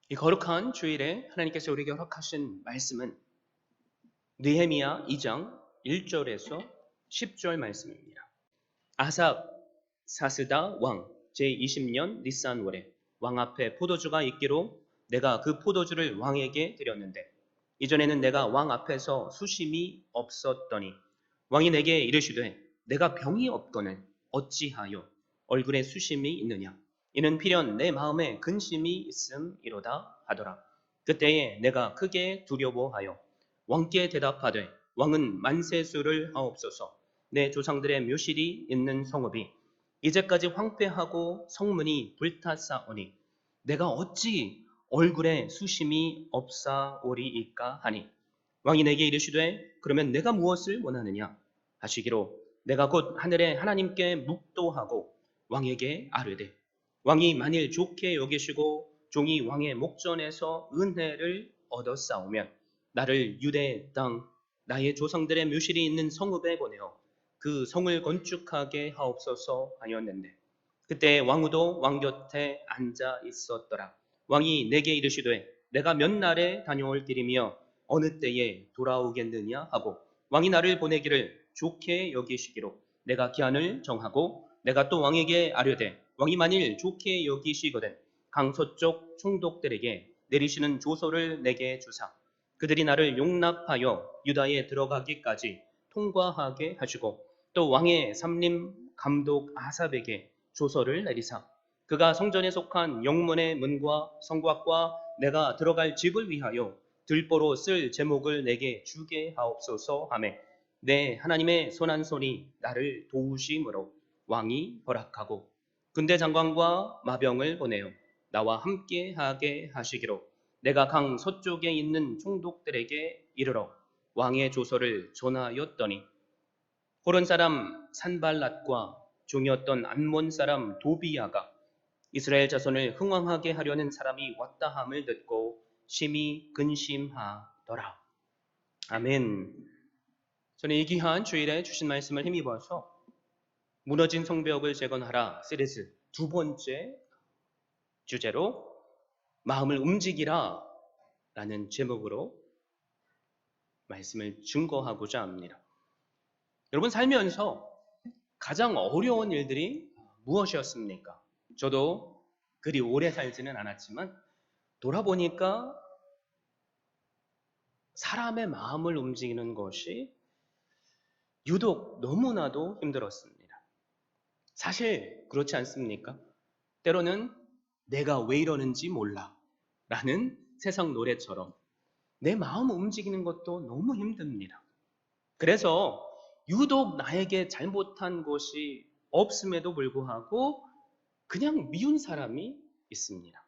이 거룩한 주일에 하나님께서 우리에게 허락하신 말씀은 느헤미야 2장 1절에서 10절 말씀입니다. 아삽 사스다 왕 제20년 니산월에 왕 앞에 포도주가 있기로 내가 그 포도주를 왕에게 드렸는데 이전에는 내가 왕 앞에서 수심이 없었더니 왕이 내게 이르시되 내가 병이 없거늘 어찌하여 얼굴에 수심이 있느냐 이는 필연 내 마음에 근심이 있음이로다 하더라. 그때에 내가 크게 두려워하여 왕께 대답하되 왕은 만세수를 하옵소서. 내 조상들의 묘실이 있는 성읍이 이제까지 황폐하고 성문이 불탔사오니 내가 어찌 얼굴에 수심이 없사오리이까 하니 왕이 내게 이르시되 그러면 내가 무엇을 원하느냐 하시기로 내가 곧 하늘의 하나님께 묵도하고 왕에게 아뢰되 왕이 만일 좋게 여기시고 종이 왕의 목전에서 은혜를 얻었사오면 나를 유대 땅 나의 조상들의 묘실이 있는 성읍에 보내어 그 성을 건축하게 하옵소서 하였는데 그때 왕후도 왕 곁에 앉아 있었더라. 왕이 내게 이르시되 내가 몇 날에 다녀올 길이며 어느 때에 돌아오겠느냐 하고 왕이 나를 보내기를 좋게 여기시기로 내가 기한을 정하고 내가 또 왕에게 아뢰되 왕이 만일 좋게 여기시거든 강서쪽 총독들에게 내리시는 조서를 내게 주사 그들이 나를 용납하여 유다에 들어가기까지 통과하게 하시고 또 왕의 삼림 감독 아삽에게 조서를 내리사 그가 성전에 속한 영문의 문과 성곽과 내가 들어갈 집을 위하여 들보로 쓸 제목을 내게 주게 하옵소서 하매 내 하나님의 손한 손이 나를 도우심으로 왕이 허락하고 군대 장관과 마병을 보내어 나와 함께 하게 하시기로 내가 강 서쪽에 있는 총독들에게 이르러 왕의 조서를 전하였더니 호른 사람 산발랏과 종이었던 암몬 사람 도비야가 이스라엘 자손을 흥왕하게 하려는 사람이 왔다 함을 듣고 심히 근심하더라. 아멘. 저는 이 귀한 주일에 주신 말씀을 힘입어서 무너진 성벽을 재건하라 시리즈 두 번째 주제로 마음을 움직이라 라는 제목으로 말씀을 증거하고자 합니다. 여러분 살면서 가장 어려운 일들이 무엇이었습니까? 저도 그리 오래 살지는 않았지만 돌아보니까 사람의 마음을 움직이는 것이 유독 너무나도 힘들었습니다. 사실 그렇지 않습니까? 때로는 내가 왜 이러는지 몰라 라는 세상 노래처럼 내 마음 움직이는 것도 너무 힘듭니다. 그래서 유독 나에게 잘못한 것이 없음에도 불구하고 그냥 미운 사람이 있습니다.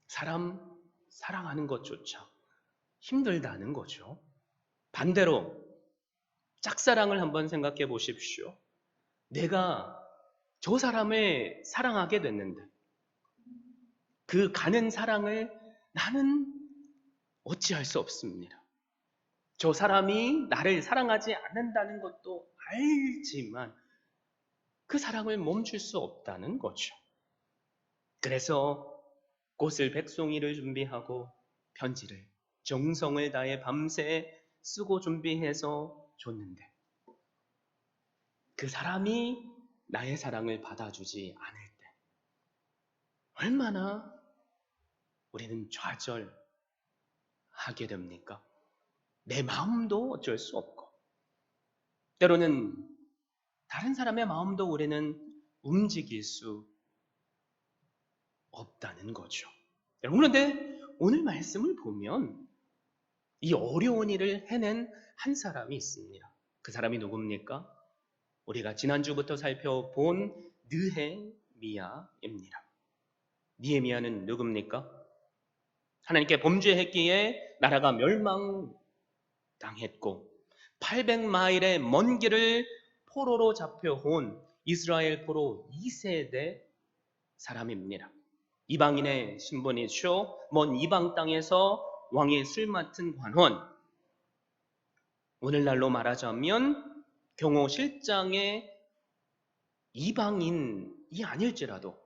사람 사랑하는 것조차 힘들다는 거죠. 반대로 짝사랑을 한번 생각해 보십시오. 내가 저 사람을 사랑하게 됐는데 그 가는 사랑을 나는 어찌할 수 없습니다. 저 사람이 나를 사랑하지 않는다는 것도 알지만 그 사랑을 멈출 수 없다는 거죠. 그래서 꽃을 백송이를 준비하고 편지를 정성을 다해 밤새 쓰고 준비해서 줬는데 그 사람이 나의 사랑을 받아주지 않을 때 얼마나 우리는 좌절하게 됩니까? 내 마음도 어쩔 수 없고 때로는 다른 사람의 마음도 우리는 움직일 수 없다는 거죠. 그런데 오늘 말씀을 보면 이 어려운 일을 해낸 한 사람이 있습니다. 그 사람이 누굽니까? 우리가 지난주부터 살펴본 느헤미야입니다. 느헤미야는 누굽니까? 하나님께 범죄했기에 나라가 멸망당했고 800마일의 먼 길을 포로로 잡혀온 이스라엘 포로 2세대 사람입니다. 이방인의 신분이죠. 먼 이방 땅에서 왕의 술 맡은 관원. 오늘날로 말하자면 경호 실장의 이방인이 아닐지라도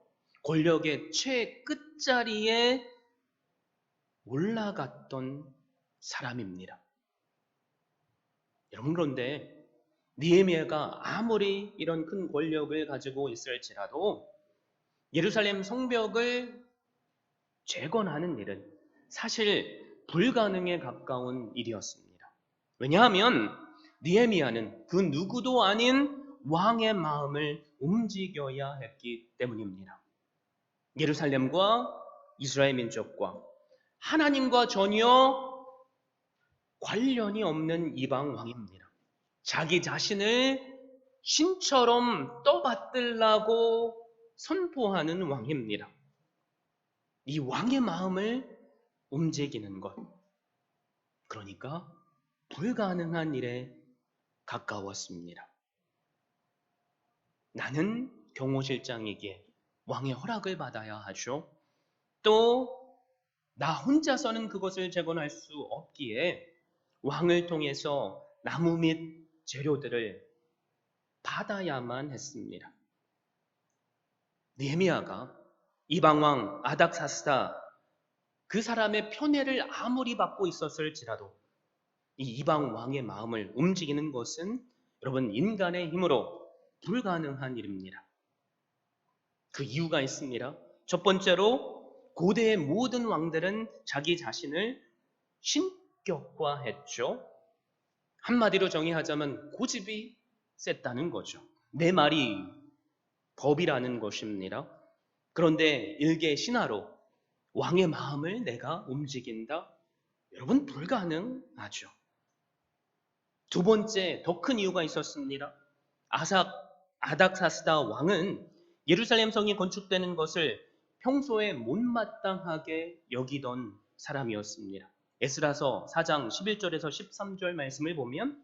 권력의 최끝자리에 올라갔던 사람입니다. 여러분, 그런데 느헤미야가 아무리 이런 큰 권력을 가지고 있을지라도 예루살렘 성벽을 재건하는 일은 사실 불가능에 가까운 일이었습니다. 왜냐하면 느헤미야는 그 누구도 아닌 왕의 마음을 움직여야 했기 때문입니다. 예루살렘과 이스라엘 민족과 하나님과 전혀 관련이 없는 이방 왕입니다. 자기 자신을 신처럼 떠받들라고 선포하는 왕입니다. 이 왕의 마음을 움직이는 것, 그러니까 불가능한 일에 가까웠습니다. 나는 경호실장에게 왕의 허락을 받아야 하죠. 또 나 혼자서는 그것을 재건할 수 없기에 왕을 통해서 나무 및 재료들을 받아야만 했습니다. 느헤미야가 이방왕 아닥사스다 그 사람의 편애를 아무리 받고 있었을지라도 이 이방 왕의 마음을 움직이는 것은 여러분 인간의 힘으로 불가능한 일입니다. 그 이유가 있습니다. 첫 번째로 고대의 모든 왕들은 자기 자신을 신격화했죠. 한마디로 정의하자면 고집이 셌다는 거죠. 내 말이 법이라는 것입니다. 그런데 일개 신하로 왕의 마음을 내가 움직인다? 여러분 불가능하죠. 두 번째 더 큰 이유가 있었습니다. 아닥사스다 왕은 예루살렘 성이 건축되는 것을 평소에 못마땅하게 여기던 사람이었습니다. 에스라서 4장 11절에서 13절 말씀을 보면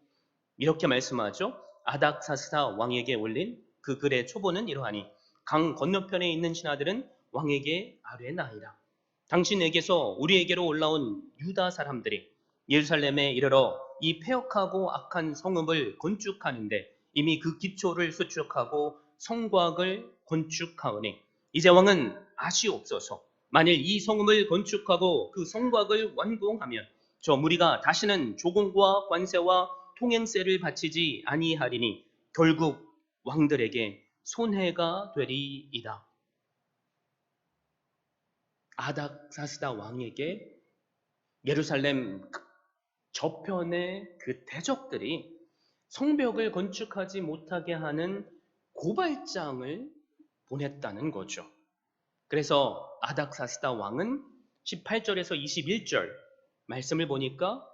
이렇게 말씀하죠. 아닥사스다 왕에게 올린 그 글의 초본은 이러하니 강 건너편에 있는 신하들은 왕에게 아뢰나이다. 당신에게서 우리에게로 올라온 유다 사람들이 예루살렘에 이르러 이 폐역하고 악한 성읍을 건축하는데 이미 그 기초를 수축하고 성곽을 건축하오니 이제 왕은 아시옵소서. 만일 이 성읍을 건축하고 그 성곽을 완공하면 저 무리가 다시는 조공과 관세와 통행세를 바치지 아니하리니 결국 왕들에게 손해가 되리이다. 아닥사스다 왕에게 예루살렘 저편의 그 대적들이 성벽을 건축하지 못하게 하는 고발장을 보냈다는 거죠. 그래서 아닥사스다 왕은 18절에서 21절 말씀을 보니까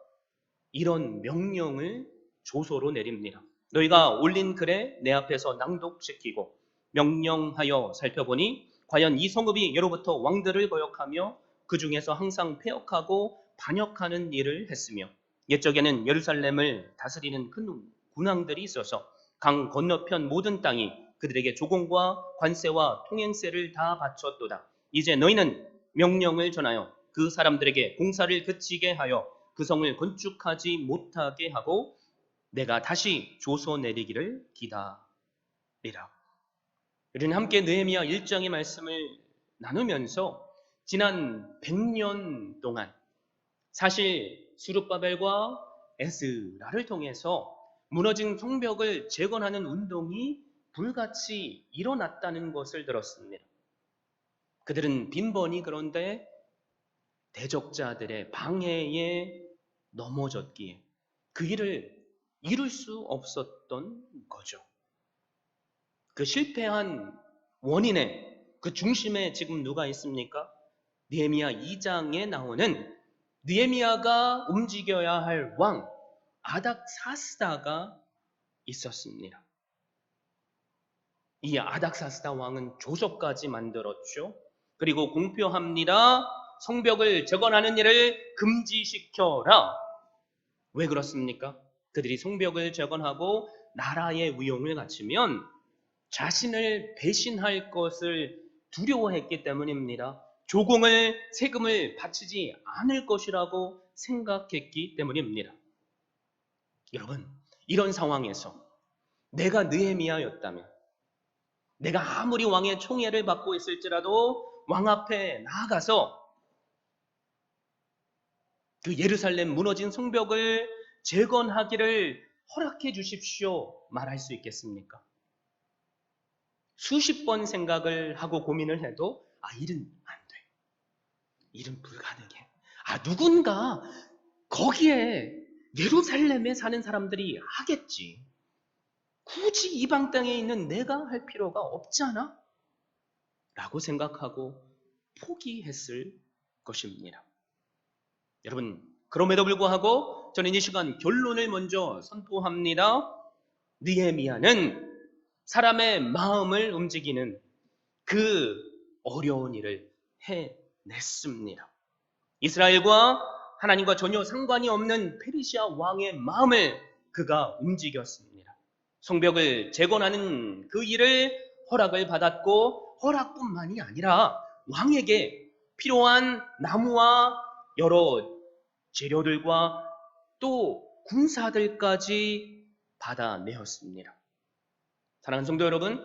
이런 명령을 조서로 내립니다. 너희가 올린 글에 내 앞에서 낭독시키고 명령하여 살펴보니 과연 이 성읍이 예로부터 왕들을 거역하며 그 중에서 항상 폐역하고 반역하는 일을 했으며 옛적에는 예루살렘을 다스리는 큰 군왕들이 있어서 강 건너편 모든 땅이 그들에게 조공과 관세와 통행세를 다 바쳤도다. 이제 너희는 명령을 전하여 그 사람들에게 공사를 그치게 하여 그 성을 건축하지 못하게 하고 내가 다시 조서 내리기를 기다리라. 우리는 함께 느헤미야 1장의 말씀을 나누면서 지난 100년 동안 사실 스룹바벨과 에스라를 통해서 무너진 성벽을 재건하는 운동이 불같이 일어났다는 것을 들었습니다. 그들은 빈번히 그런데 대적자들의 방해에 넘어졌기에 그 일을 이룰 수 없었던 거죠. 그 실패한 원인의 그 중심에 지금 누가 있습니까? 느헤미야 2장에 나오는 느헤미야가 움직여야 할 왕 아닥사스다가 있었습니다. 이 아닥사스다 왕은 조서까지 만들었죠. 그리고 공표합니다. 성벽을 재건하는 일을 금지시켜라. 왜 그렇습니까? 그들이 성벽을 재건하고 나라의 위용을 갖추면 자신을 배신할 것을 두려워했기 때문입니다. 조공을 세금을 바치지 않을 것이라고 생각했기 때문입니다. 여러분, 이런 상황에서 내가 느헤미야였다면 내가 아무리 왕의 총애를 받고 있을지라도 왕 앞에 나아가서 그 예루살렘 무너진 성벽을 재건하기를 허락해 주십시오 말할 수 있겠습니까? 수십 번 생각을 하고 고민을 해도 일은 안 돼. 일은 불가능해. 누군가 거기에 예루살렘에 사는 사람들이 하겠지. 굳이 이방 땅에 있는 내가 할 필요가 없잖아? 라고 생각하고 포기했을 것입니다. 여러분, 그럼에도 불구하고 저는 이 시간 결론을 먼저 선포합니다. 느헤미야는 사람의 마음을 움직이는 그 어려운 일을 해냈습니다. 이스라엘과 하나님과 전혀 상관이 없는 페르시아 왕의 마음을 그가 움직였습니다. 성벽을 재건하는 그 일을 허락을 받았고, 허락뿐만이 아니라 왕에게 필요한 나무와 여러 재료들과 또 군사들까지 받아내었습니다. 사랑하는 성도 여러분,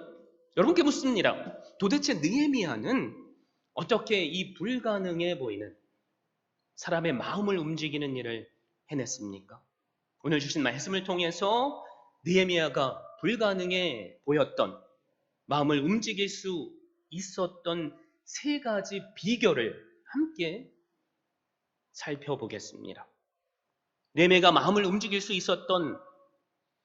여러분께 묻습니다. 도대체 느헤미야는 어떻게 이 불가능해 보이는 사람의 마음을 움직이는 일을 해냈습니까? 오늘 주신 말씀을 통해서 느헤미야가 불가능해 보였던, 마음을 움직일 수 있었던 세 가지 비결을 함께 살펴보겠습니다. 느헤미야가 마음을 움직일 수 있었던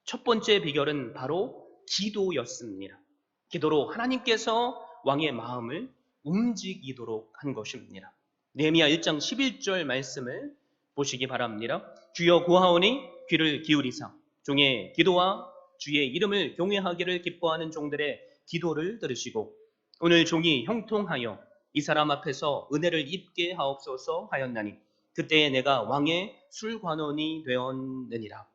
첫 번째 비결은 바로 기도였습니다. 기도로 하나님께서 왕의 마음을 움직이도록 한 것입니다. 느헤미야 1장 11절 말씀을 보시기 바랍니다. 주여 구하오니 귀를 기울이사 종의 기도와 주의 이름을 경외하기를 기뻐하는 종들의 기도를 들으시고 오늘 종이 형통하여 이 사람 앞에서 은혜를 입게 하옵소서 하였나니 그때에 내가 왕의 술관원이 되었느니라.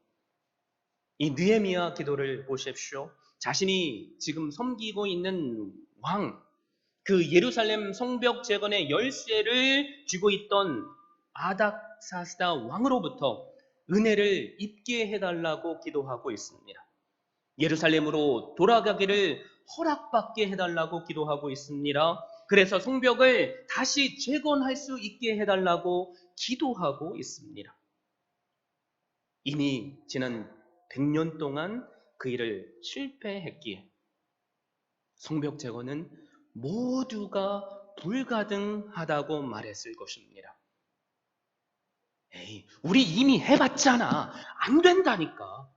이 느헤미야 기도를 보십시오. 자신이 지금 섬기고 있는 왕, 그 예루살렘 성벽 재건의 열쇠를 쥐고 있던 아닥사스다 왕으로부터 은혜를 입게 해달라고 기도하고 있습니다. 예루살렘으로 돌아가기를 허락받게 해달라고 기도하고 있습니다. 그래서 성벽을 다시 재건할 수 있게 해달라고 기도하고 있습니다. 이미 지난 100년 동안 그 일을 실패했기에 성벽 재건은 모두가 불가능하다고 말했을 것입니다. 우리 이미 해봤잖아. 안 된다니까.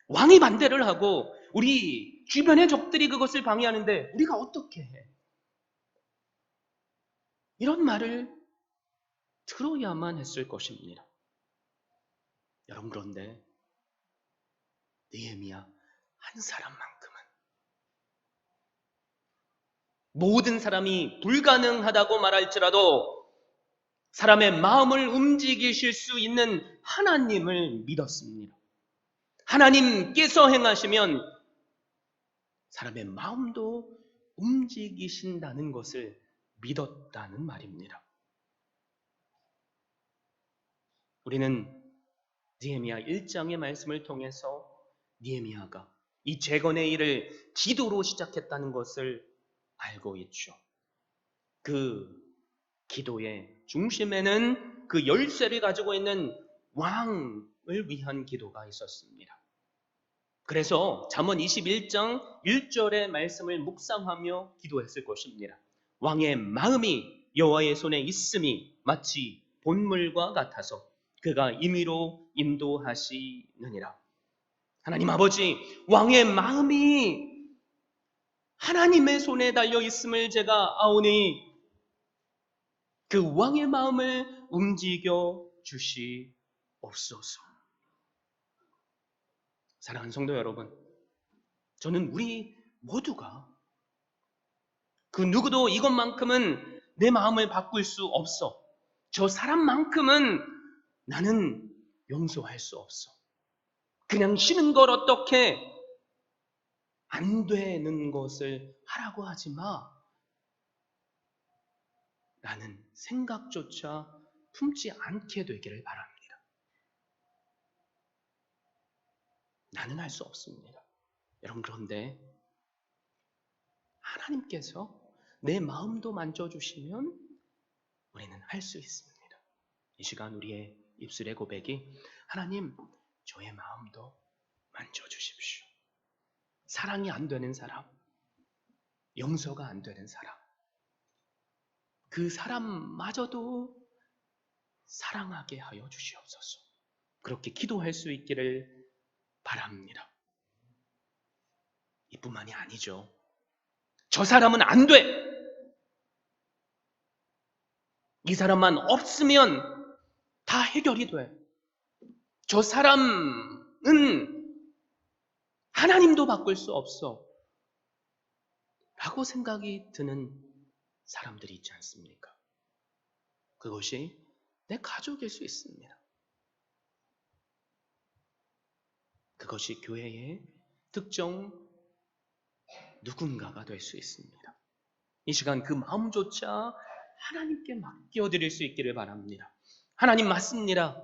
왕이 반대를 하고 우리 주변의 적들이 그것을 방해하는데 우리가 어떻게 해? 이런 말을 들어야만 했을 것입니다. 여러분, 그런데 느헤미야 한 사람만큼은 모든 사람이 불가능하다고 말할지라도 사람의 마음을 움직이실 수 있는 하나님을 믿었습니다. 하나님께서 행하시면 사람의 마음도 움직이신다는 것을 믿었다는 말입니다. 우리는 느헤미야 1장의 말씀을 통해서 느헤미야가 이 재건의 일을 기도로 시작했다는 것을 알고 있죠. 그 기도의 중심에는 그 열쇠를 가지고 있는 왕을 위한 기도가 있었습니다. 그래서 잠언 21장 1절의 말씀을 묵상하며 기도했을 것입니다. 왕의 마음이 여호와의 손에 있음이 마치 본물과 같아서 그가 임의로 인도하시느니라. 하나님 아버지, 왕의 마음이 하나님의 손에 달려 있음을 제가 아오니 그 왕의 마음을 움직여 주시옵소서. 사랑하는 성도 여러분, 저는 우리 모두가 그 누구도 이것만큼은 내 마음을 바꿀 수 없어. 저 사람만큼은 나는 용서할 수 없어. 그냥 쉬는 걸 어떻게 안 되는 것을 하라고 하지 마. 라는 생각조차 품지 않게 되기를 바랍니다. 나는 할 수 없습니다. 여러분, 그런데 하나님께서 내 마음도 만져주시면 우리는 할 수 있습니다. 이 시간 우리의 입술의 고백이 하나님, 저의 마음도 만져주십시오. 사랑이 안 되는 사람, 용서가 안 되는 사람, 그 사람마저도 사랑하게 하여 주시옵소서. 그렇게 기도할 수 있기를 바랍니다. 이뿐만이 아니죠. 저 사람은 안 돼! 이 사람만 없으면 다 해결이 돼. 저 사람은 하나님도 바꿀 수 없어. 라고 생각이 드는 사람들이 있지 않습니까? 그것이 내 가족일 수 있습니다. 그것이 교회의 특정 누군가가 될 수 있습니다. 이 시간 그 마음조차 하나님께 맡겨드릴 수 있기를 바랍니다. 하나님 맞습니다.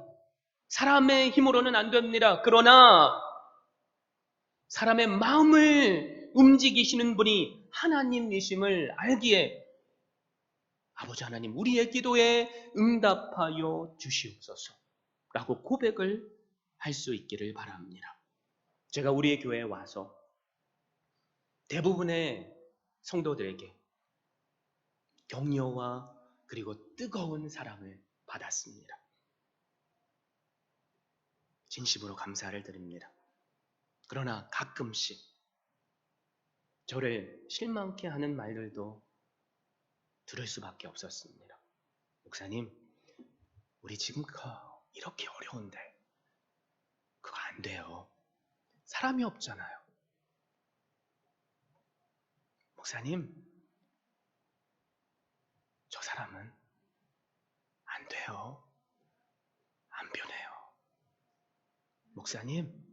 사람의 힘으로는 안 됩니다. 그러나 사람의 마음을 움직이시는 분이 하나님이심을 알기에 아버지 하나님, 우리의 기도에 응답하여 주시옵소서 라고 고백을 할 수 있기를 바랍니다. 제가 우리의 교회에 와서 대부분의 성도들에게 격려와 그리고 뜨거운 사랑을 받았습니다. 진심으로 감사를 드립니다. 그러나 가끔씩 저를 실망케 하는 말들도 들을 수밖에 없었습니다. 목사님, 우리 지금 이렇게 어려운데 그거 안 돼요. 사람이 없잖아요. 목사님, 저 사람은 안 돼요. 안 변해요. 목사님,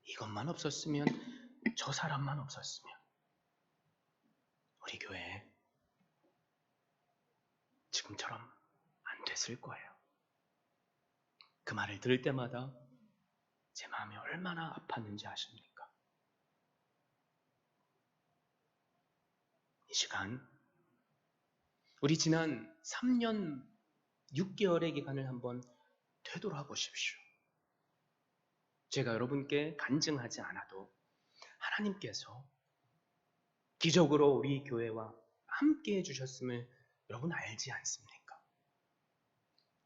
이것만 없었으면, 저 사람만 없었으면 우리 교회 지금처럼 안 됐을 거예요. 그 말을 들을 때마다 제 마음이 얼마나 아팠는지 아십니까? 이 시간 우리 지난 3년 6개월의 기간을 한번 되돌아보십시오. 제가 여러분께 간증하지 않아도 하나님께서 기적으로 우리 교회와 함께 해주셨음을 여러분 알지 않습니까?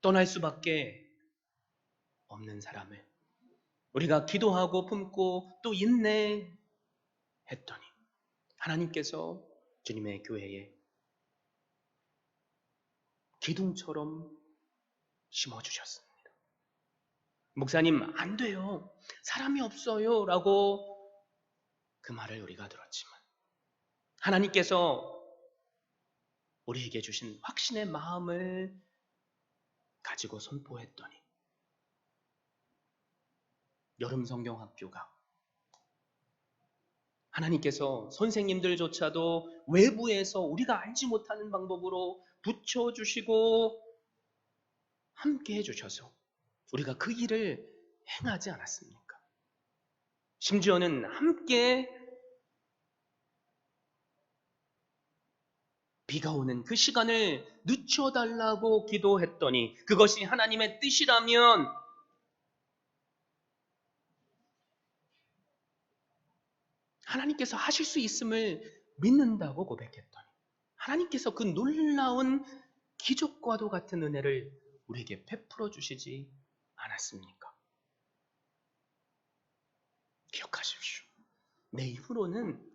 떠날 수밖에 없는 사람을 우리가 기도하고 품고 또 인내했더니 하나님께서 주님의 교회에 기둥처럼 심어주셨습니다. 목사님, 안 돼요. 사람이 없어요. 라고 그 말을 우리가 들었지만 하나님께서 우리에게 주신 확신의 마음을 가지고 선포했더니 여름 성경학교가 하나님께서 선생님들조차도 외부에서 우리가 알지 못하는 방법으로 붙여주시고 함께 해주셔서 우리가 그 일을 행하지 않았습니까? 심지어는 함께 비가 오는 그 시간을 늦춰달라고 기도했더니 그것이 하나님의 뜻이라면 하나님께서 하실 수 있음을 믿는다고 고백했더니 하나님께서 그 놀라운 기적과도 같은 은혜를 우리에게 베풀어 주시지 않았습니까? 기억하십시오. 내 힘으로는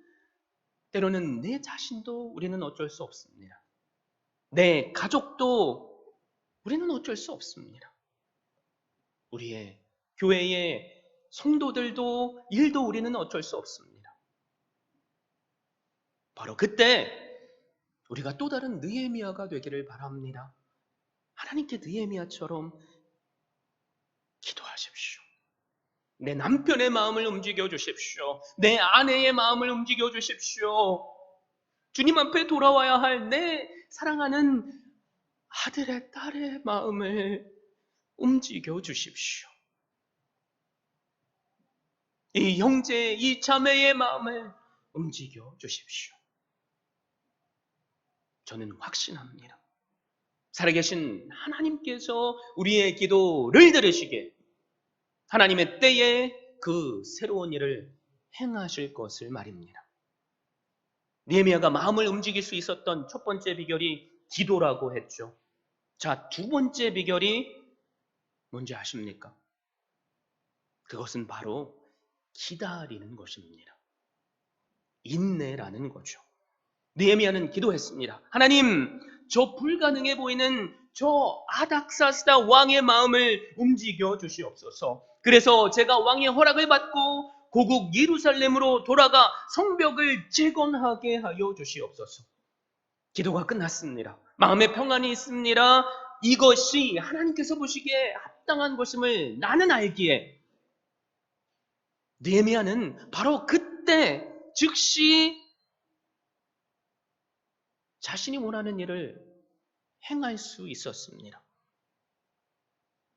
때로는 내 자신도 우리는 어쩔 수 없습니다. 내 가족도 우리는 어쩔 수 없습니다. 우리의 교회의 성도들도 일도 우리는 어쩔 수 없습니다. 바로 그때 우리가 또 다른 느헤미야가 되기를 바랍니다. 하나님께 느헤미야처럼 기도하십시오. 내 남편의 마음을 움직여 주십시오. 내 아내의 마음을 움직여 주십시오. 주님 앞에 돌아와야 할 내 사랑하는 아들의 딸의 마음을 움직여 주십시오. 이 형제, 이 자매의 마음을 움직여 주십시오. 저는 확신합니다. 살아계신 하나님께서 우리의 기도를 들으시게 하나님의 때에 그 새로운 일을 행하실 것을 말입니다. 느헤미야가 마음을 움직일 수 있었던 첫 번째 비결이 기도라고 했죠. 자, 두 번째 비결이 뭔지 아십니까? 그것은 바로 기다리는 것입니다. 인내라는 거죠. 느헤미야는 기도했습니다. 하나님, 저 불가능해 보이는 저 아닥사스다 왕의 마음을 움직여 주시옵소서. 그래서 제가 왕의 허락을 받고 고국 예루살렘으로 돌아가 성벽을 재건하게 하여 주시옵소서. 기도가 끝났습니다. 마음에 평안이 있습니다. 이것이 하나님께서 보시기에 합당한 것임을 나는 알기에 느헤미야는 바로 그때 즉시 자신이 원하는 일을 행할 수 있었습니다.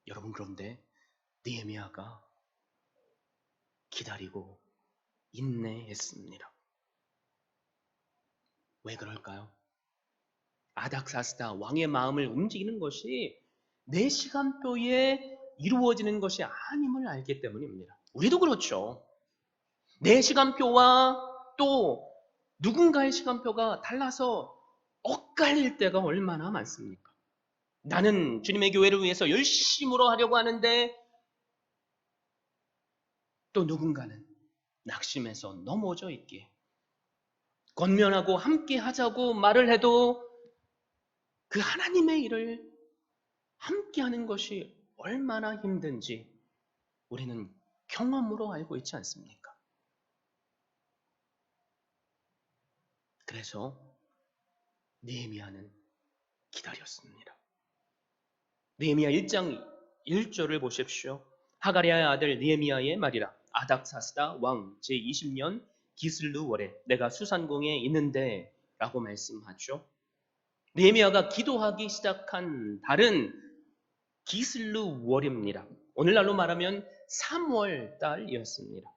여러분, 그런데 느헤미야가 기다리고 인내했습니다. 왜 그럴까요? 아닥사스다 왕의 마음을 움직이는 것이 내 시간표에 이루어지는 것이 아님을 알기 때문입니다. 우리도 그렇죠. 내 시간표와 또 누군가의 시간표가 달라서 엇갈릴 때가 얼마나 많습니까? 나는 주님의 교회를 위해서 열심으로 하려고 하는데 또 누군가는 낙심해서 넘어져 있기에 권면하고 함께 하자고 말을 해도 그 하나님의 일을 함께 하는 것이 얼마나 힘든지 우리는 경험으로 알고 있지 않습니까? 그래서 느헤미야는 기다렸습니다. 느헤미야 1장 1절을 보십시오. 하가랴의 아들 느헤미야의 말이라. 아닥사스다 왕 제20년 기슬루 월에 내가 수산궁에 있는데 라고 말씀하죠. 느헤미야가 기도하기 시작한 달은 기슬루 월입니다. 오늘날로 말하면 3월 달이었습니다.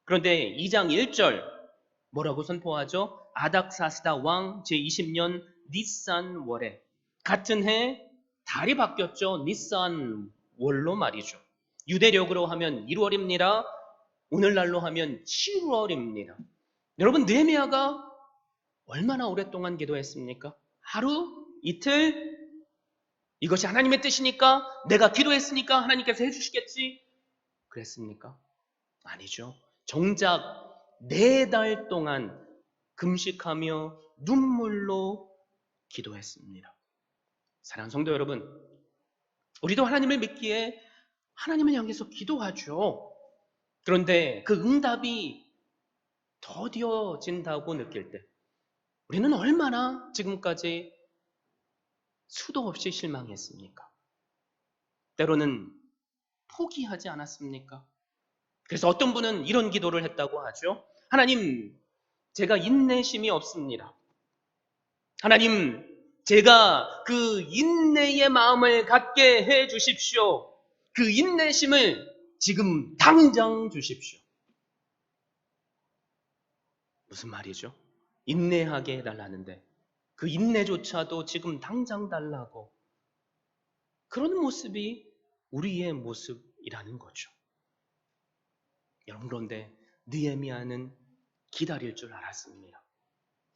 그런데 2장 1절 뭐라고 선포하죠? 아닥사스다 왕 제20년 니산 월에 같은 해 달이 바뀌었죠. 니산 월로 말이죠. 유대력으로 하면 1월입니다. 오늘날로 하면 7월입니다. 여러분, 느헤미야가 얼마나 오랫동안 기도했습니까? 하루? 이틀? 이것이 하나님의 뜻이니까 내가 기도했으니까 하나님께서 해주시겠지? 그랬습니까? 아니죠. 정작 4달 동안 금식하며 눈물로 기도했습니다. 사랑하는 성도 여러분, 우리도 하나님을 믿기에 하나님을 향해서 기도하죠. 그런데 그 응답이 더뎌진다고 느낄 때 우리는 얼마나 지금까지 수도 없이 실망했습니까? 때로는 포기하지 않았습니까? 그래서 어떤 분은 이런 기도를 했다고 하죠. 하나님, 제가 인내심이 없습니다. 하나님, 제가 그 인내의 마음을 갖게 해 주십시오. 그 인내심을 지금 당장 주십시오. 무슨 말이죠? 인내하게 해달라는데 그 인내조차도 지금 당장 달라고. 그런 모습이 우리의 모습이라는 거죠. 여러분, 그런데 느헤미야는 기다릴 줄 알았습니다.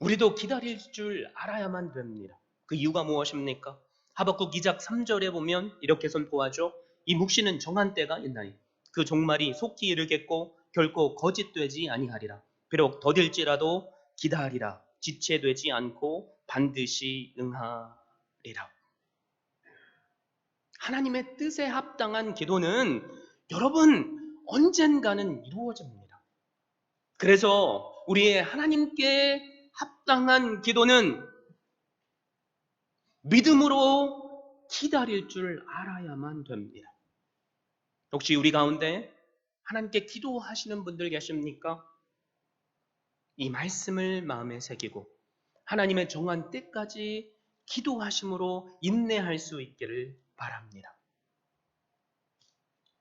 우리도 기다릴 줄 알아야만 됩니다. 그 이유가 무엇입니까? 하박국 2장 3절에 보면 이렇게 선포하죠. 이 묵시는 정한 때가 있나니 그 종말이 속히 이르겠고 결코 거짓되지 아니하리라. 비록 더딜지라도 기다리라. 지체되지 않고 반드시 응하리라. 하나님의 뜻에 합당한 기도는 여러분 언젠가는 이루어집니다. 그래서 우리의 하나님께 합당한 기도는 믿음으로 기다릴 줄 알아야만 됩니다. 혹시 우리 가운데 하나님께 기도하시는 분들 계십니까? 이 말씀을 마음에 새기고 하나님의 정한 때까지 기도하심으로 인내할 수 있기를 바랍니다.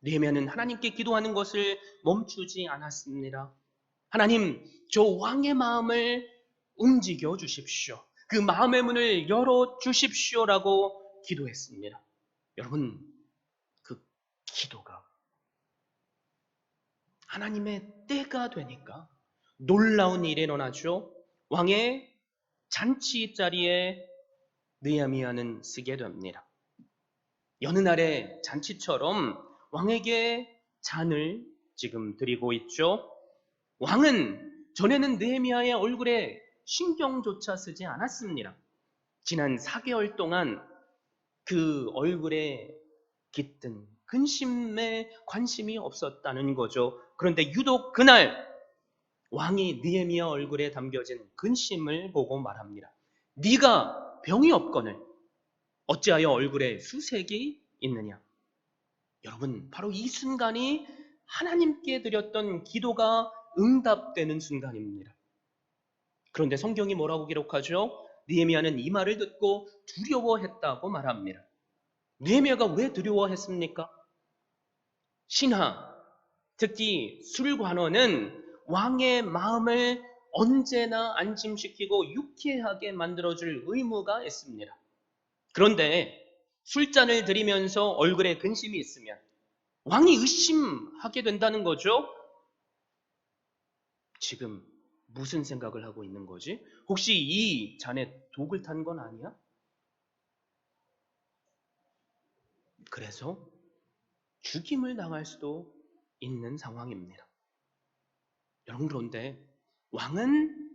느헤미야는 하나님께 기도하는 것을 멈추지 않았습니다. 하나님, 저 왕의 마음을 움직여 주십시오. 그 마음의 문을 열어 주십시오라고 기도했습니다. 여러분, 그 기도가 하나님의 때가 되니까 놀라운 일이 일어나죠. 왕의 잔치 자리에 느헤미야는 쓰게 됩니다. 여느 날의 잔치처럼 왕에게 잔을 지금 드리고 있죠. 왕은 전에는 느헤미야의 얼굴에 신경조차 쓰지 않았습니다. 지난 4개월 동안 그 얼굴에 깃든 근심에 관심이 없었다는 거죠. 그런데 유독 그날 왕이 느헤미야 얼굴에 담겨진 근심을 보고 말합니다. 네가 병이 없거늘 어찌하여 얼굴에 수색이 있느냐. 여러분, 바로 이 순간이 하나님께 드렸던 기도가 응답되는 순간입니다. 그런데 성경이 뭐라고 기록하죠? 느헤미야는 이 말을 듣고 두려워했다고 말합니다. 느헤미야가 왜 두려워했습니까? 신하, 특히 술관원은 왕의 마음을 언제나 안심시키고 유쾌하게 만들어줄 의무가 있습니다. 그런데 술잔을 들이면서 얼굴에 근심이 있으면 왕이 의심하게 된다는 거죠. 지금 무슨 생각을 하고 있는 거지? 혹시 이 잔에 독을 탄 건 아니야? 그래서 죽임을 당할 수도 있는 상황입니다. 여러분, 그런데 왕은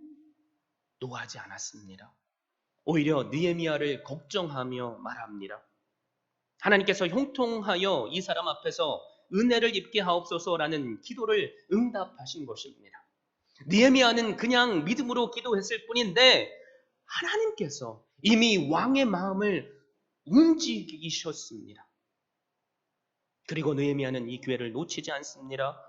노하지 않았습니다. 오히려 느헤미야를 걱정하며 말합니다. 하나님께서 형통하여 이 사람 앞에서 은혜를 입게 하옵소서라는 기도를 응답하신 것입니다. 느헤미야는 그냥 믿음으로 기도했을 뿐인데 하나님께서 이미 왕의 마음을 움직이셨습니다. 그리고 느헤미야는 이 기회를 놓치지 않습니다.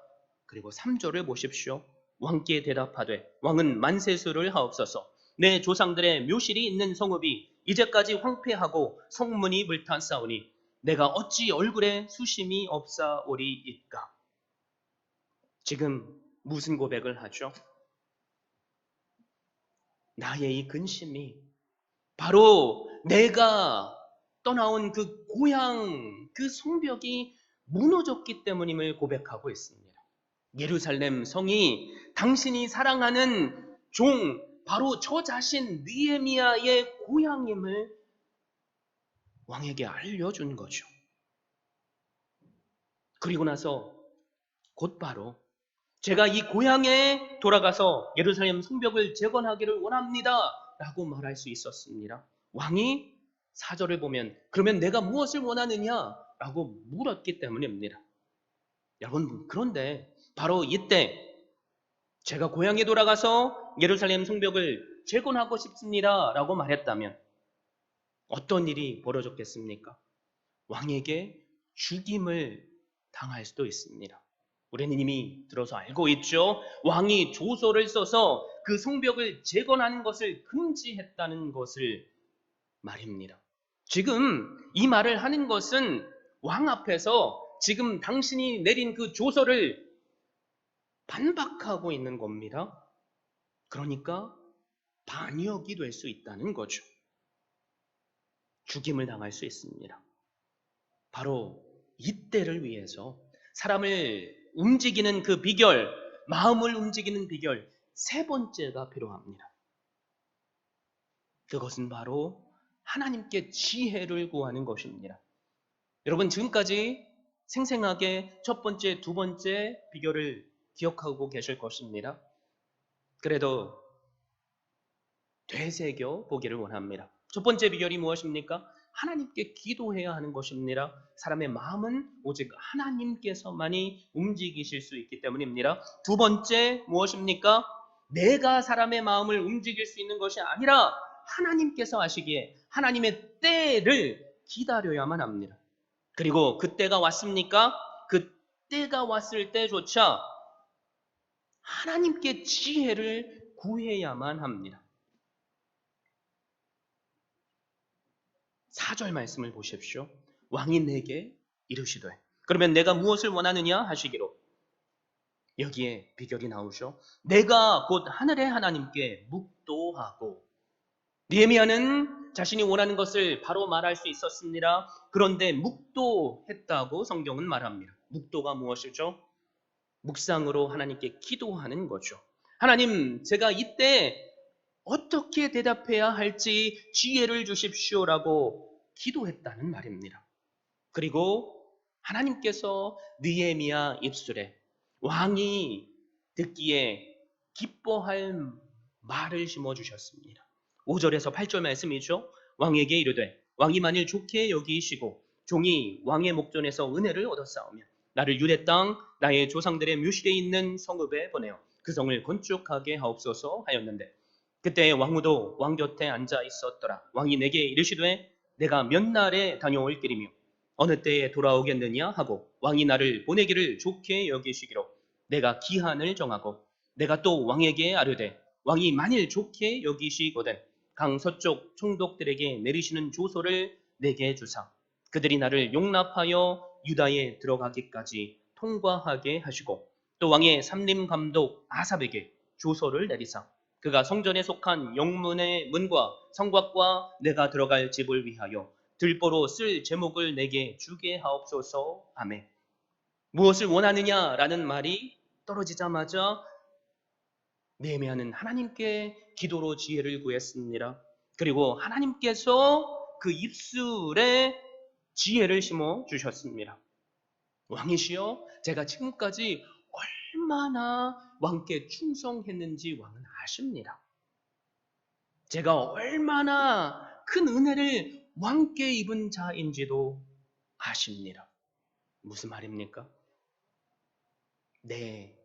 그리고 3절을 보십시오. 왕께 대답하되 왕은 만세수를 하옵소서. 내 조상들의 묘실이 있는 성읍이 이제까지 황폐하고 성문이 불탔사오니 내가 어찌 얼굴에 수심이 없사오리이까. 지금 무슨 고백을 하죠? 나의 이 근심이 바로 내가 떠나온 그 고향, 그 성벽이 무너졌기 때문임을 고백하고 있습니다. 예루살렘 성이 당신이 사랑하는 종, 바로 저 자신 느헤미야의 고향임을 왕에게 알려준 거죠. 그리고 나서 곧바로 제가 이 고향에 돌아가서 예루살렘 성벽을 재건하기를 원합니다 라고 말할 수 있었습니다. 왕이 4절을 보면 그러면 내가 무엇을 원하느냐 라고 물었기 때문입니다. 여러분, 그런데 바로 이때 제가 고향에 돌아가서 예루살렘 성벽을 재건하고 싶습니다 라고 말했다면 어떤 일이 벌어졌겠습니까? 왕에게 죽임을 당할 수도 있습니다. 우리는 이미 들어서 알고 있죠. 왕이 조서를 써서 그 성벽을 재건하는 것을 금지했다는 것을 말입니다. 지금 이 말을 하는 것은 왕 앞에서 지금 당신이 내린 그 조서를 반박하고 있는 겁니다. 그러니까 반역이 될 수 있다는 거죠. 죽임을 당할 수 있습니다. 바로 이때를 위해서 사람을 움직이는 그 비결, 마음을 움직이는 비결, 세 번째가 필요합니다. 그것은 바로 하나님께 지혜를 구하는 것입니다. 여러분, 지금까지 생생하게 첫 번째, 두 번째 비결을 기억하고 계실 것입니다. 그래도 되새겨 보기를 원합니다. 첫 번째 비결이 무엇입니까? 하나님께 기도해야 하는 것입니다. 사람의 마음은 오직 하나님께서만이 움직이실 수 있기 때문입니다. 두 번째 무엇입니까? 내가 사람의 마음을 움직일 수 있는 것이 아니라 하나님께서 하시기에 하나님의 때를 기다려야만 합니다. 그리고 그 때가 왔습니까? 그 때가 왔을 때조차 하나님께 지혜를 구해야만 합니다. 4절 말씀을 보십시오. 왕이 내게 이르시되, 그러면 내가 무엇을 원하느냐 하시기로 여기에 비결이 나오죠. 내가 곧 하늘의 하나님께 묵도하고 느헤미야는 자신이 원하는 것을 바로 말할 수 있었습니다. 그런데 묵도했다고 성경은 말합니다. 묵도가 무엇이죠? 묵상으로 하나님께 기도하는 거죠. 하나님, 제가 이때 어떻게 대답해야 할지 지혜를 주십시오라고 기도했다는 말입니다. 그리고 하나님께서 느헤미야 입술에 왕이 듣기에 기뻐할 말을 심어주셨습니다. 5절에서 8절 말씀이죠. 왕에게 이르되 왕이 만일 좋게 여기시고 종이 왕의 목전에서 은혜를 얻었사오며 나를 유대 땅 나의 조상들의 묘실에 있는 성읍에 보내어 그 성을 건축하게 하옵소서 하였는데 그때 왕후도 왕 곁에 앉아 있었더라. 왕이 내게 이르시되 내가 몇 날에 다녀올 길이며 어느 때에 돌아오겠느냐 하고 왕이 나를 보내기를 좋게 여기시기로 내가 기한을 정하고 내가 또 왕에게 아뢰되 왕이 만일 좋게 여기시거든 강 서쪽 총독들에게 내리시는 조서를 내게 주사 그들이 나를 용납하여 유다에 들어가기까지 통과하게 하시고 또 왕의 삼림 감독 아삽에게 조서를 내리사 그가 성전에 속한 영문의 문과 성곽과 내가 들어갈 집을 위하여 들보로 쓸 제목을 내게 주게 하옵소서. 아멘. 무엇을 원하느냐라는 말이 떨어지자마자 느헤미야는 하나님께 기도로 지혜를 구했습니다. 그리고 하나님께서 그 입술에 지혜를 심어 주셨습니다. 왕이시여, 제가 지금까지 얼마나 왕께 충성했는지 왕은 아십니다. 제가 얼마나 큰 은혜를 왕께 입은 자인지도 아십니다. 무슨 말입니까? 내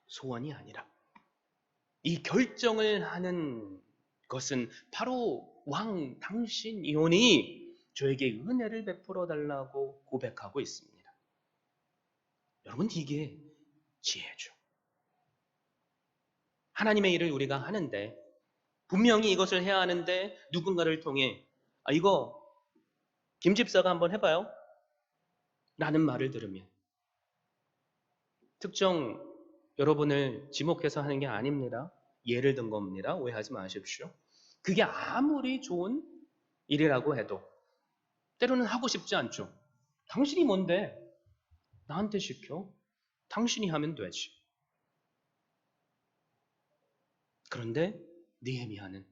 소원이 아니라 이 결정을 하는 것은 바로 왕 당신이오니 저에게 은혜를 베풀어 달라고 고백하고 있습니다. 여러분, 이게 지혜죠. 하나님의 일을 우리가 하는데 분명히 이것을 해야 하는데 누군가를 통해 이거 김 집사가 한번 해봐요 라는 말을 들으면 특정 여러분을 지목해서 하는 게 아닙니다. 예를 든 겁니다. 오해하지 마십시오. 그게 아무리 좋은 일이라고 해도 때로는 하고 싶지 않죠. 당신이 뭔데 나한테 시켜? 당신이 하면 되지. 그런데 느헤미야는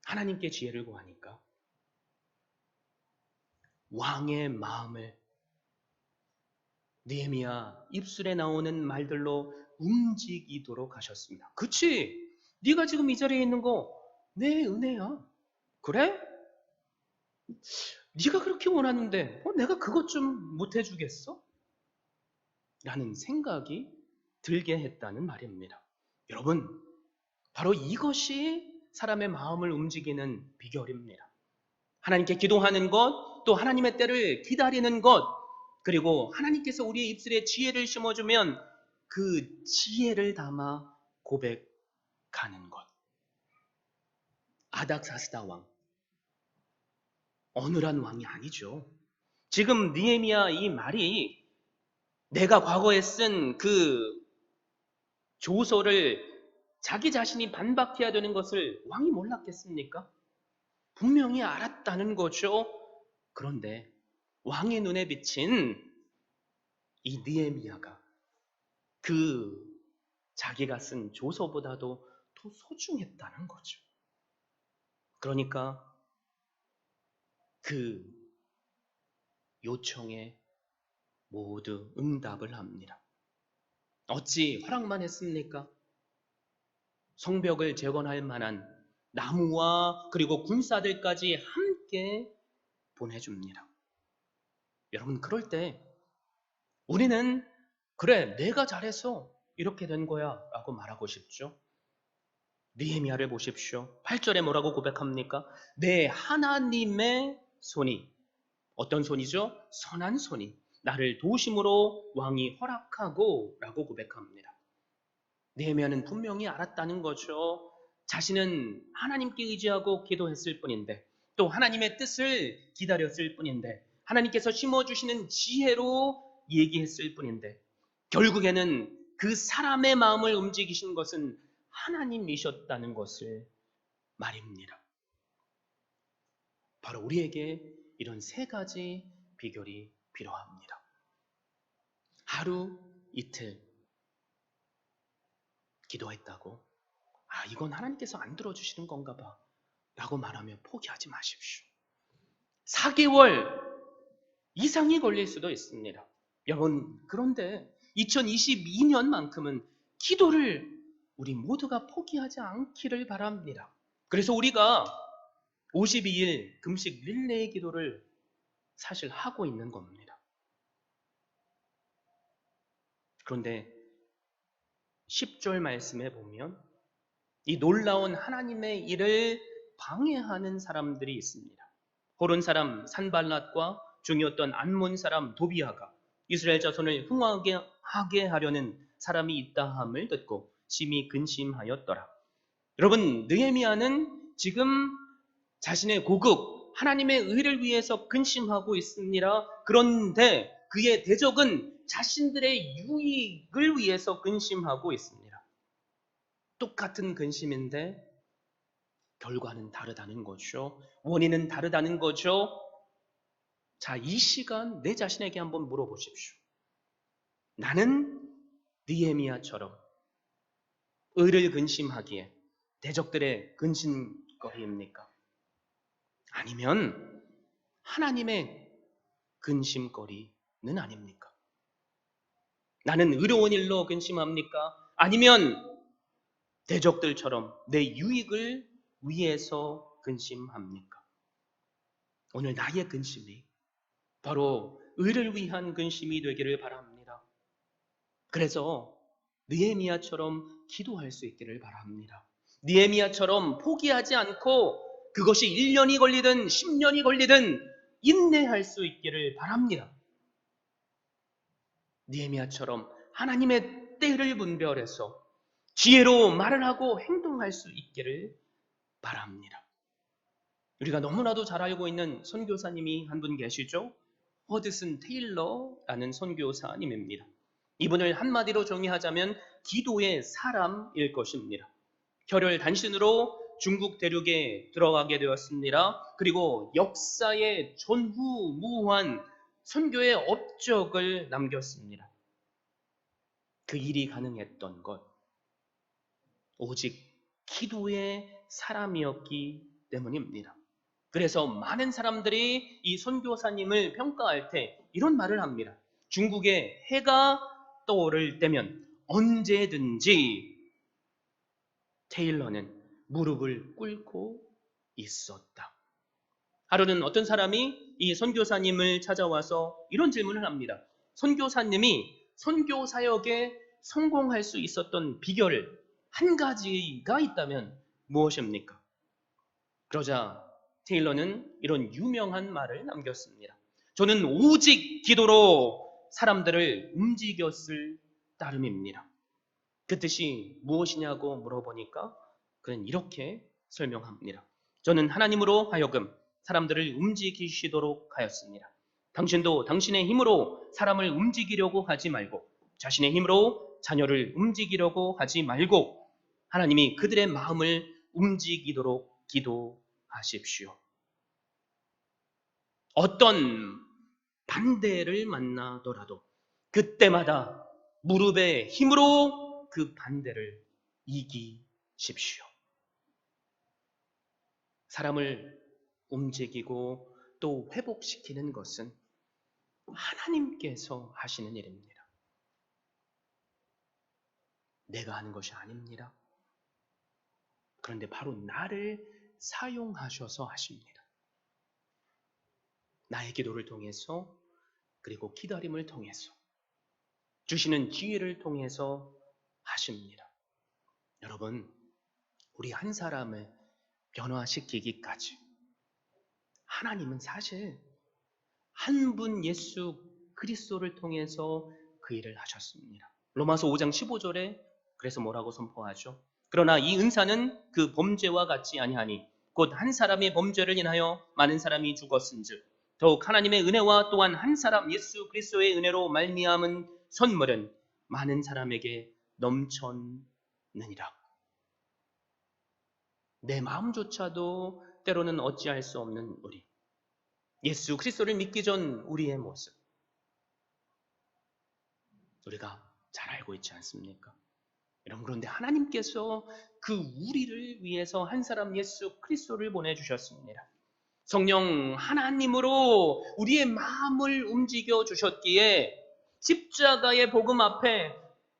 하나님께 지혜를 구하니까 왕의 마음을 느헤미야 입술에 나오는 말들로 움직이도록 하셨습니다. 그치? 네가 지금 이 자리에 있는 거 내 은혜야. 그래? 네가 그렇게 원하는데 내가 그것 좀 못해주겠어? 라는 생각이 들게 했다는 말입니다. 여러분, 바로 이것이 사람의 마음을 움직이는 비결입니다. 하나님께 기도하는 것, 또 하나님의 때를 기다리는 것, 그리고 하나님께서 우리의 입술에 지혜를 심어주면 그 지혜를 담아 고백하는 것. 아닥사스다 왕, 어느한 왕이 아니죠. 지금 느헤미야 이 말이 내가 과거에 쓴 그 조서를 자기 자신이 반박해야 되는 것을 왕이 몰랐겠습니까? 분명히 알았다는 거죠. 그런데 왕의 눈에 비친 이 느헤미야가 그 자기가 쓴 조서보다도 더 소중했다는 거죠. 그러니까 그 요청에 모두 응답을 합니다. 어찌 허락만 했습니까? 성벽을 재건할 만한 나무와 그리고 군사들까지 함께 보내줍니다. 여러분, 그럴 때 우리는 그래, 내가 잘해서 이렇게 된 거야 라고 말하고 싶죠. 느헤미야를 보십시오. 8절에 뭐라고 고백합니까? 내 하나님의 손이, 어떤 손이죠? 선한 손이 나를 도심으로 왕이 허락하고 라고 고백합니다. 느헤미야는 분명히 알았다는 거죠. 자신은 하나님께 의지하고 기도했을 뿐인데 또 하나님의 뜻을 기다렸을 뿐인데 하나님께서 심어주시는 지혜로 얘기했을 뿐인데 결국에는 그 사람의 마음을 움직이신 것은 하나님이셨다는 것을 말입니다. 바로 우리에게 이런 세 가지 비결이 필요합니다. 하루 이틀 기도했다고 이건 하나님께서 안 들어주시는 건가 봐 라고 말하며 포기하지 마십시오. 4개월 이상이 걸릴 수도 있습니다. 여러분, 그런데 2022년만큼은 기도를 우리 모두가 포기하지 않기를 바랍니다. 그래서 우리가 52일 금식 릴레이 기도를 사실 하고 있는 겁니다. 그런데 10절 말씀에 보면 이 놀라운 하나님의 일을 방해하는 사람들이 있습니다. 호론 사람 산발랏과 중이었던 암몬 사람 도비아가 이스라엘 자손을 흥하게 하려는 사람이 있다함을 듣고 심히 근심하였더라. 여러분, 느헤미야는 지금 자신의 고국 하나님의 의를 위해서 근심하고 있습니다. 그런데 그의 대적은 자신들의 유익을 위해서 근심하고 있습니다. 똑같은 근심인데 결과는 다르다는 거죠. 원인은 다르다는 거죠. 자, 이 시간 내 자신에게 한번 물어보십시오. 나는 느헤미야처럼 의를 근심하기에 대적들의 근심거리입니까? 아니면 하나님의 근심거리는 아닙니까? 나는 의로운 일로 근심합니까? 아니면 대적들처럼 내 유익을 위해서 근심합니까? 오늘 나의 근심이 바로 의를 위한 근심이 되기를 바랍니다. 그래서 느헤미야처럼 기도할 수 있기를 바랍니다. 느헤미야처럼 포기하지 않고 그것이 1년이 걸리든 10년이 걸리든 인내할 수 있기를 바랍니다. 느헤미야처럼 하나님의 때를 분별해서 지혜로 말을 하고 행동할 수 있기를 바랍니다. 우리가 너무나도 잘 알고 있는 선교사님이 한 분 계시죠? 허드슨 테일러라는 선교사님입니다. 이분을 한마디로 정의하자면 기도의 사람일 것입니다. 혈혈 단신으로 중국 대륙에 들어가게 되었습니다. 그리고 역사의 전후무한 선교의 업적을 남겼습니다. 그 일이 가능했던 것 오직 기도의 사람이었기 때문입니다. 그래서 많은 사람들이 이 선교사님을 평가할 때 이런 말을 합니다. 중국의 해가 떠오를 때면 언제든지 테일러는 무릎을 꿇고 있었다. 하루는 어떤 사람이 이 선교사님을 찾아와서 이런 질문을 합니다. 선교사님이 선교 사역에 성공할 수 있었던 비결 한 가지가 있다면 무엇입니까? 그러자 테일러는 이런 유명한 말을 남겼습니다. 저는 오직 기도로 사람들을 움직였을 따름입니다. 그 뜻이 무엇이냐고 물어보니까 그는 이렇게 설명합니다. 저는 하나님으로 하여금 사람들을 움직이시도록 하였습니다. 당신도 당신의 힘으로 사람을 움직이려고 하지 말고 자신의 힘으로 자녀를 움직이려고 하지 말고 하나님이 그들의 마음을 움직이도록 기도하십시오. 어떤 반대를 만나더라도 그때마다 무릎의 힘으로 그 반대를 이기십시오. 사람을 움직이고 또 회복시키는 것은 하나님께서 하시는 일입니다. 내가 하는 것이 아닙니다. 그런데 바로 나를 사용하셔서 하십니다. 나의 기도를 통해서 그리고 기다림을 통해서 주시는 지혜를 통해서 하십니다. 여러분, 우리 한 사람을 변화시키기까지 하나님은 사실 한 분 예수 그리스도를 통해서 그 일을 하셨습니다. 로마서 5장 15절에 그래서 뭐라고 선포하죠? 그러나 이 은사는 그 범죄와 같지 아니하니 곧 한 사람의 범죄를 인하여 많은 사람이 죽었은즉 더욱 하나님의 은혜와 또한 한 사람 예수 그리스도의 은혜로 말미암은 선물은 많은 사람에게 넘쳤느니라. 내 마음조차도 때로는 어찌할 수 없는 우리, 예수 그리스도를 믿기 전 우리의 모습, 우리가 잘 알고 있지 않습니까? 여러분, 그런데 하나님께서 그 우리를 위해서 한 사람 예수 그리스도를 보내주셨습니다. 성령 하나님으로 우리의 마음을 움직여 주셨기에 십자가의 복음 앞에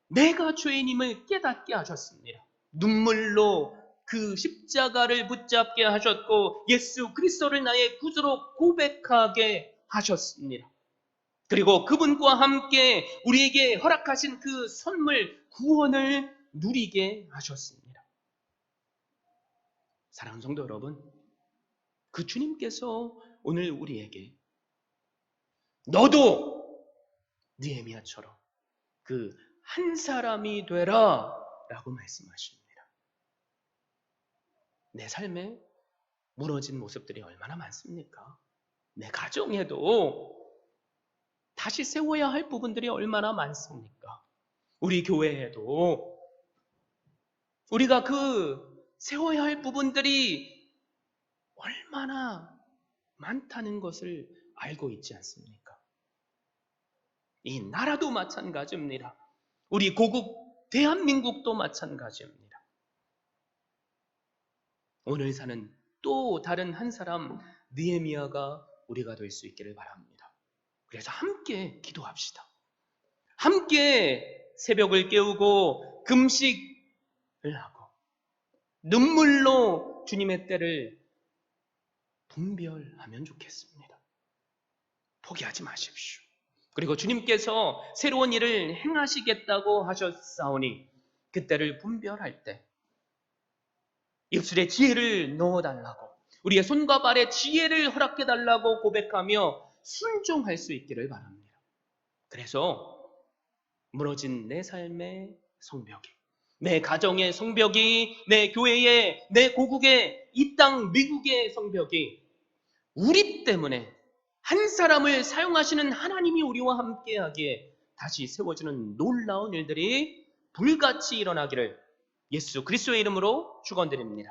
내가 죄인임을 깨닫게 하셨습니다. 눈물로 그 십자가를 붙잡게 하셨고 예수 그리스도를 나의 구주로 고백하게 하셨습니다. 그리고 그분과 함께 우리에게 허락하신 그 선물 구원을 누리게 하셨습니다. 사랑하는 성도 여러분, 그 주님께서 오늘 우리에게 너도 느헤미야처럼 그 한 사람이 되라 라고 말씀하십니다. 내 삶에 무너진 모습들이 얼마나 많습니까? 내 가정에도 다시 세워야 할 부분들이 얼마나 많습니까? 우리 교회에도 우리가 그 세워야 할 부분들이 얼마나 많다는 것을 알고 있지 않습니까? 이 나라도 마찬가지입니다. 우리 고국 대한민국도 마찬가지입니다. 오늘 사는 또 다른 한 사람 느헤미야가 우리가 될 수 있기를 바랍니다. 그래서 함께 기도합시다. 함께 새벽을 깨우고 금식을 하고 눈물로 주님의 때를 분별하면 좋겠습니다. 포기하지 마십시오. 그리고 주님께서 새로운 일을 행하시겠다고 하셨사오니 그때를 분별할 때 입술에 지혜를 넣어달라고, 우리의 손과 발에 지혜를 허락해달라고 고백하며 순종할 수 있기를 바랍니다. 그래서 무너진 내 삶의 성벽이, 내 가정의 성벽이, 내 교회의, 내 고국의, 이 땅 미국의 성벽이 우리 때문에 한 사람을 사용하시는 하나님이 우리와 함께하기에 다시 세워지는 놀라운 일들이 불같이 일어나기를 예수 그리스도의 이름으로 축원드립니다.